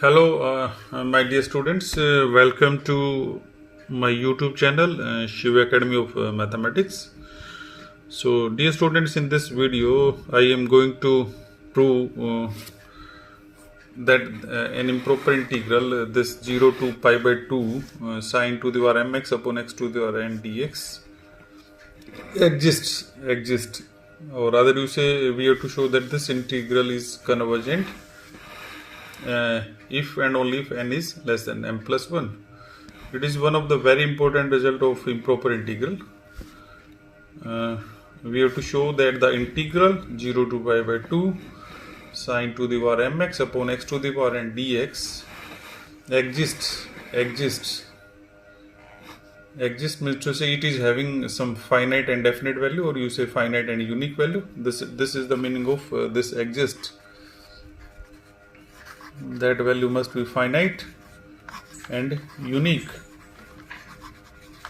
Hello, my dear students. Welcome to my YouTube channel, Shiv Academy of Mathematics. So, dear students, in this video, I am going to prove that an improper integral, this 0 to pi by 2 sine to the power mx upon x to the power n dx exists, or rather you say we have to show that this integral is convergent if and only if n is less than m plus 1. It is one of the very important result of improper integral. We have to show that the integral 0 to pi by 2 sine to the power mx upon x to the power n dx exists means to say it is having some finite and definite value, or you say finite and unique value. This is the meaning of this exists. That value must be finite and unique.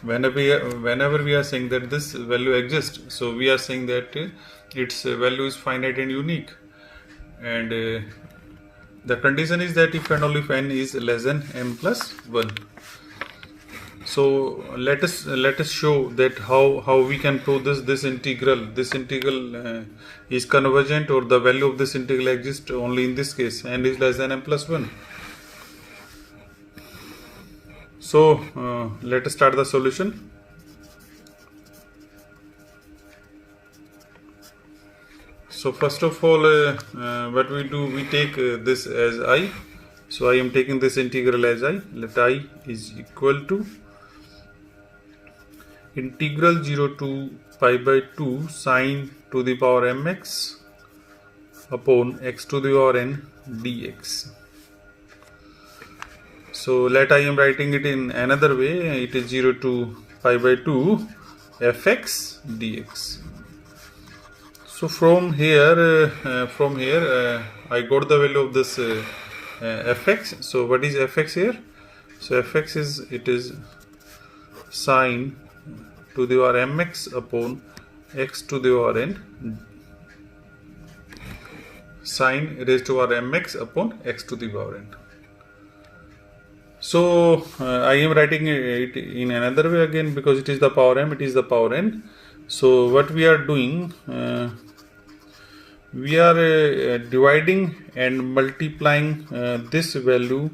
Whenever we are saying that this value exists, so we are saying that its value is finite and unique, and the condition is that if and only if n is less than m plus 1. So let us show that how we can prove this integral is convergent, or the value of this integral exists only in this case, n is less than m plus 1. So let us start the solution. So first of all, what we do, we take this as I. So I am taking this integral as I. Let I is equal to integral 0 to pi by 2 sine to the power mx upon x to the power n dx. So let I am writing it in another way. It is 0 to pi by 2 fx dx. So from here I got the value of this fx. So what is fx here? So fx is sine to the power mx upon x to the power n, sine raised to power mx upon x to the power n. So I am writing it in another way again, because it is the power m, it is the power n. So what we are doing, we are dividing and multiplying this value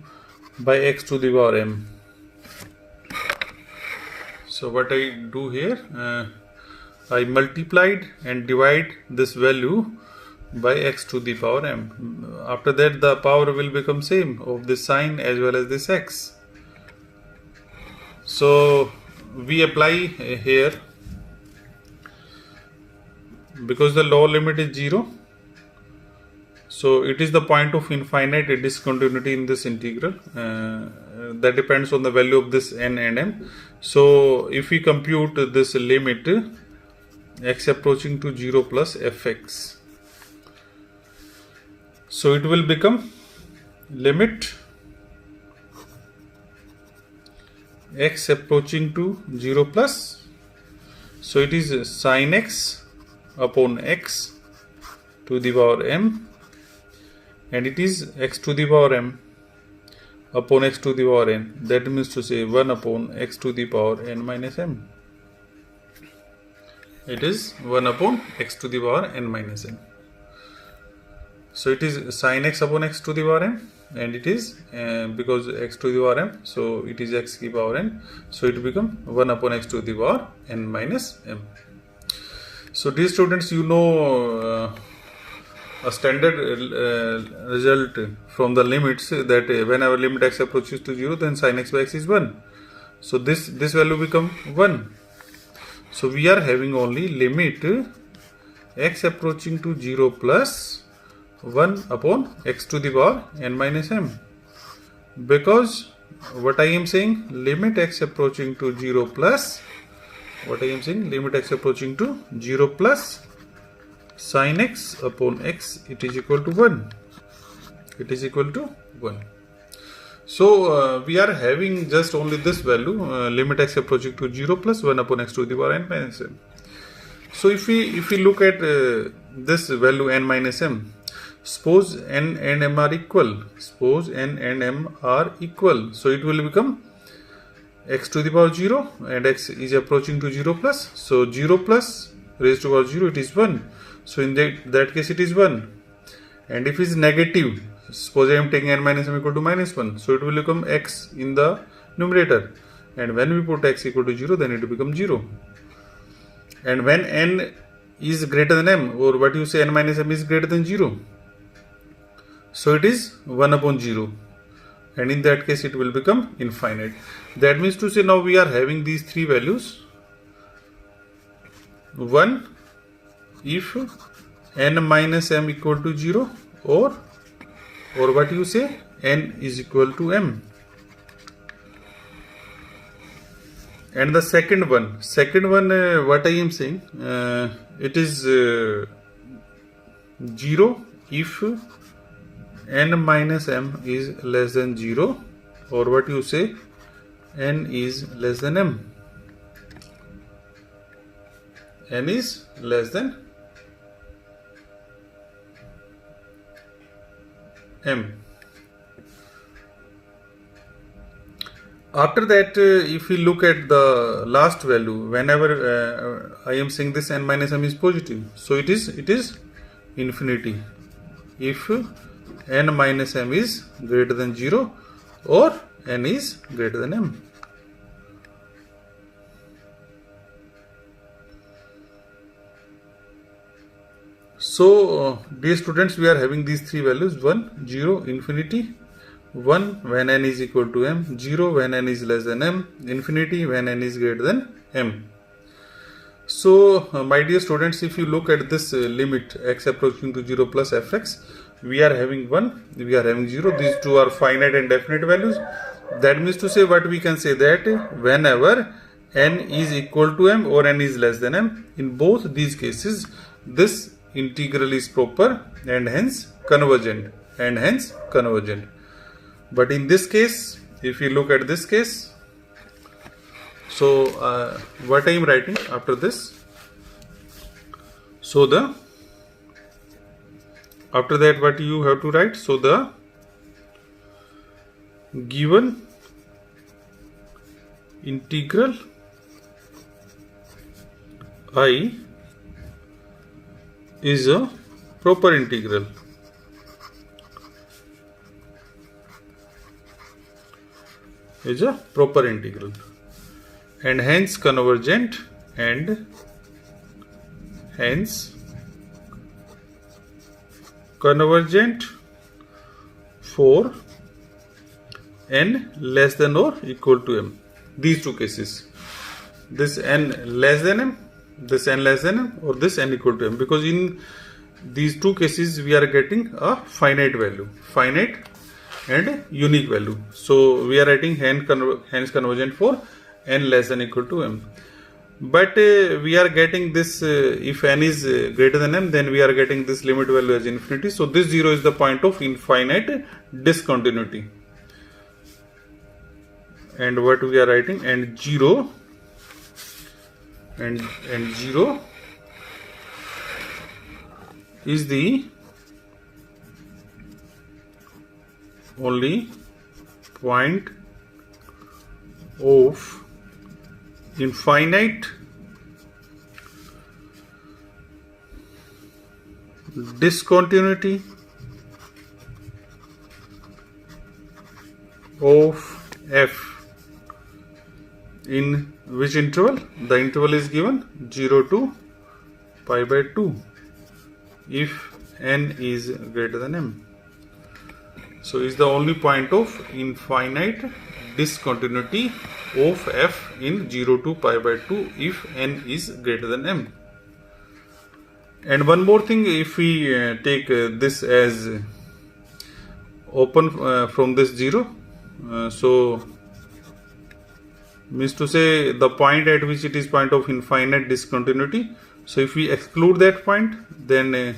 by x to the power m. So what I do here, I multiplied and divide this value by x to the power m. After that the power will become same of this sine as well as this x. So we apply here, because the lower limit is 0, so it is the point of infinite discontinuity in this integral. That depends on the value of this n and m. So if we compute this limit x approaching to 0 plus fx, so it will become limit x approaching to 0 plus, so it is sin x upon x to the power m, and it is x to the power m upon x to the power n. That means to say 1 upon x to the power n minus m. It is 1 upon x to the power n minus m. So it is sin x upon x to the power n, and it is because x to the power m, so it is x to the power n, so it become 1 upon x to the power n minus m. So dear students, you know a standard result from the limits, that whenever limit x approaches to 0, then sin x by x is 1. So this value become 1. So we are having only limit x approaching to 0 plus 1 upon x to the power n minus m, because what I am saying, limit x approaching to 0 plus, what I am saying, limit x approaching to 0 plus sin x upon x, it is equal to 1. It is equal to 1. So we are having just only this value, limit x approaching to 0 plus 1 upon x to the power n minus m. So if we look at this value n minus m, suppose n and m are equal. Suppose n and m are equal. So it will become x to the power 0 and x is approaching to 0 plus. So 0 plus raised to power 0, it is 1. So in that case it is 1. And if it is negative, suppose I am taking n minus m equal to minus 1. So it will become x in the numerator. And when we put x equal to 0, then it will become 0. And when n is greater than m, or what you say n minus m is greater than 0, so it is 1 upon 0. And in that case it will become infinite. That means to say now we are having these three values. 1 if n minus m equal to 0, or what you say n is equal to m. And the second one, what I am saying, it is 0 if n minus m is less than 0, or what you say n is less than m. N is less than m. After that, if we look at the last value, whenever I am saying this n minus m is positive, so it is infinity if n minus m is greater than 0 or n is greater than m. So, dear students, we are having these three values: 1, 0, infinity; 1 when n is equal to m; 0 when n is less than m; infinity when n is greater than m. So, my dear students, if you look at this limit x approaching to 0 plus fx, we are having 1, we are having 0. These two are finite and definite values. That means to say, what we can say, that whenever n is equal to m or n is less than m, in both these cases, this integral is proper and hence convergent. But in this case, if we look at this case, so what I am writing after this, so after that what you have to write, so the given integral I is a proper integral. And hence convergent, for n less than or equal to m. These two cases, this n less than m, this n less than m, or this n equal to m, because in these two cases we are getting a finite value, finite and unique value. So we are writing hence convergent for n less than equal to m. But we are getting this, if n is greater than m, then we are getting this limit value as infinity. So this 0 is the point of infinite discontinuity. And what we are writing, and 0 is the only point of infinite discontinuity of f. In which interval? The interval is given 0 to pi by 2 if n is greater than m. So is the only point of infinite discontinuity of f in 0 to pi by 2 if n is greater than m. And one more thing, if we take this as open from this 0, so means to say the point at which it is point of infinite discontinuity. So if we exclude that point, then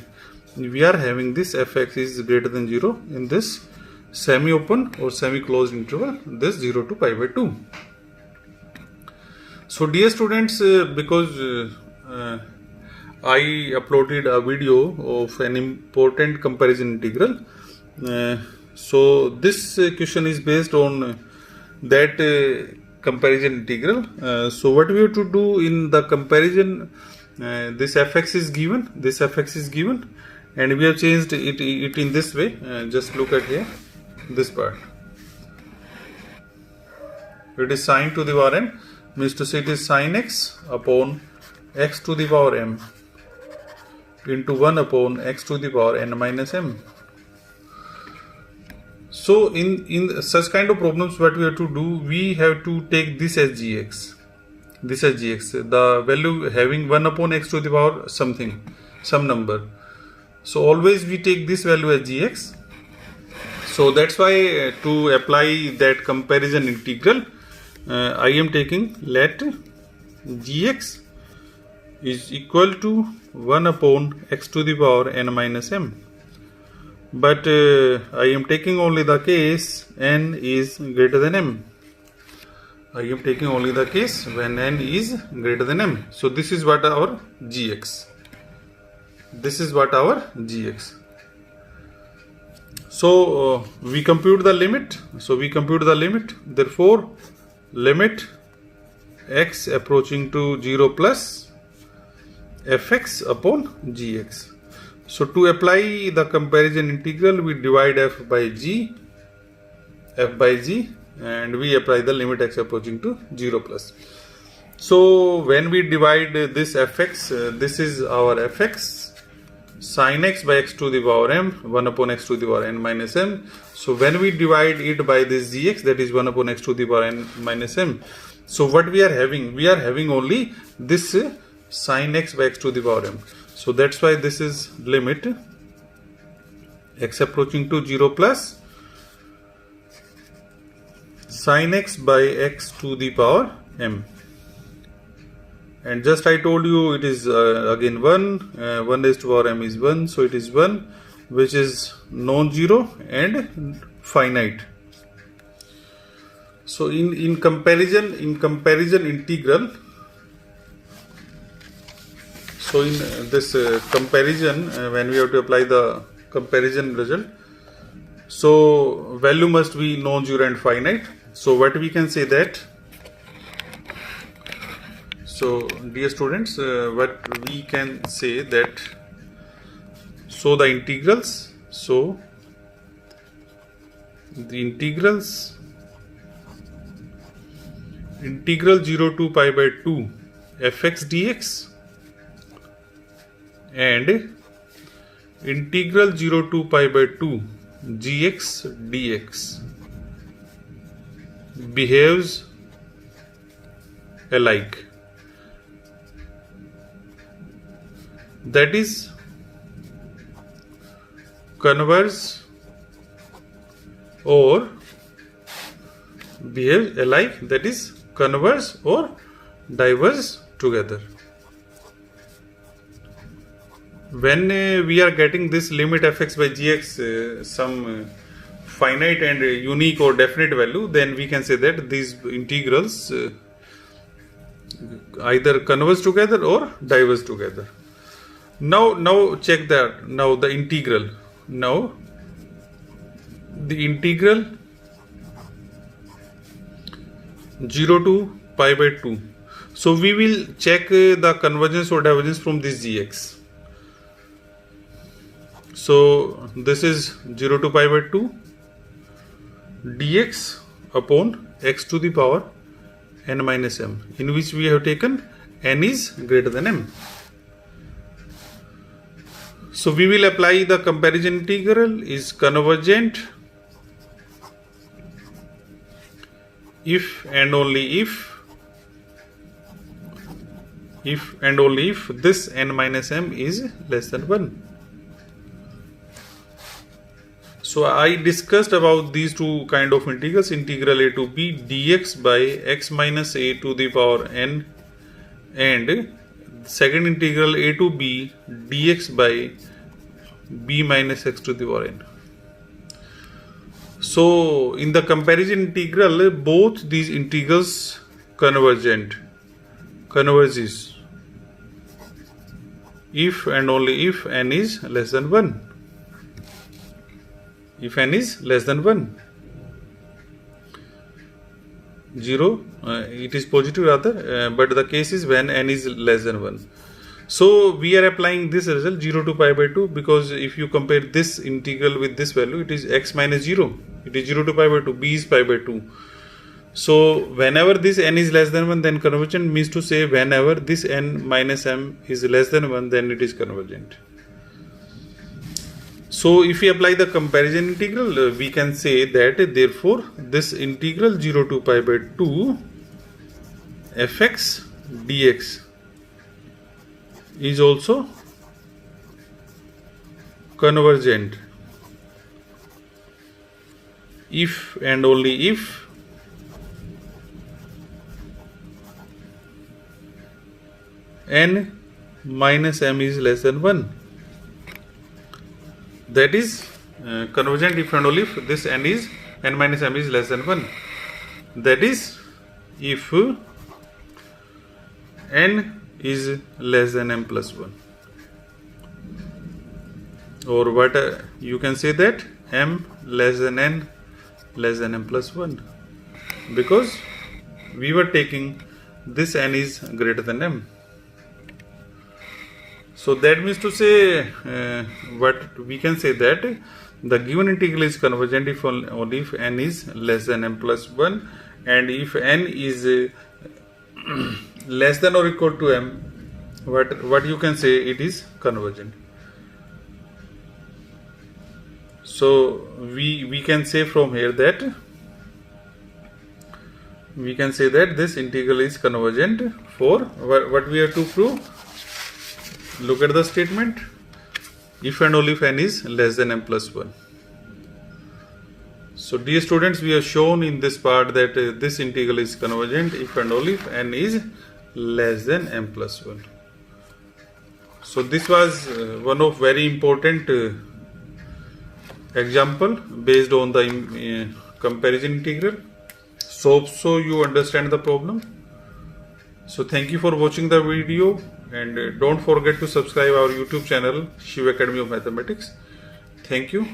we are having this fx is greater than 0 in this semi-open or semi-closed interval, this 0 to pi by 2. So dear students, because I uploaded a video of an important comparison integral. So this question is based on that comparison integral. So what we have to do in the comparison, this fx is given, and we have changed it in this way. Just look at here, this part. It is sine to the power n, means to say it is sine x upon x to the power m into 1 upon x to the power n minus m. So in such kind of problems, what we have to do, we have to take this as gx, the value having 1 upon x to the power something, some number. So always we take this value as gx. So that's why to apply that comparison integral, I am taking let gx is equal to 1 upon x to the power n minus m. But I am taking only the case n is greater than m. I am taking only the case when n is greater than m. So this is what our gx. So we compute the limit. Therefore, limit x approaching to 0 plus fx upon gx. So to apply the comparison integral, we divide f by g, and we apply the limit x approaching to 0 plus. So when we divide this fx, this is our fx, sin x by x to the power m, 1 upon x to the power n minus m. So when we divide it by this gx, that is 1 upon x to the power n minus m. So what we are having? We are having only this sin x by x to the power m. So that's why this is limit x approaching to 0 plus sin x by x to the power m. And just I told you it is again 1 raised to power m is 1, so it is 1, which is non-zero and finite. So in comparison integral, so in this comparison, when we have to apply the comparison result, so value must be non-zero and finite. So what we can say that, so dear students, what we can say that, so the integrals, integral 0 to pi by 2 fx dx and integral 0 to pi by 2 gx dx behaves alike. That is converge or behave alike, that is converge or diverge together. When we are getting this limit fx by gx some finite and unique or definite value, then we can say that these integrals either converge together or diverge together. Now check that. Now the integral. Now the integral 0 to pi by 2. So we will check the convergence or divergence from this gx. So this is 0 to pi by 2 dx upon x to the power n minus m, in which we have taken n is greater than m. So we will apply the comparison integral is convergent if and only if this n minus m is less than 1. So I discussed about these two kind of integrals, integral a to b dx by x minus a to the power n, and second integral a to b dx by b minus x to the power n. So in the comparison integral, both these integrals converges if and only if n is less than 1. If n is less than 1, 0, it is positive rather, but the case is when n is less than 1. So we are applying this result 0 to pi by 2, because if you compare this integral with this value, it is x minus 0. It is 0 to pi by 2, b is pi by 2. So whenever this n is less than 1, then convergent means to say whenever this n minus m is less than 1, then it is convergent. So if we apply the comparison integral, we can say that therefore this integral 0 to pi by 2 fx dx is also convergent if and only if n minus m is less than 1. That is convergent if and only if this n minus m is less than 1. That is if n is less than m plus 1, or what you can say that m less than n less than m plus 1, because we were taking this n is greater than m. So that means to say what we can say that the given integral is convergent if only if n is less than m plus 1, and if n is less than or equal to m, what you can say it is convergent. So we can say from here that this integral is convergent for what we have to prove. Look at the statement, if and only if n is less than m plus 1. So dear students, we have shown in this part that this integral is convergent if and only if n is less than m plus 1. So this was one of very important example based on the comparison integral. So you understand the problem. So thank you for watching the video, and don't forget to subscribe our YouTube channel Shiv Academy of Mathematics. Thank you.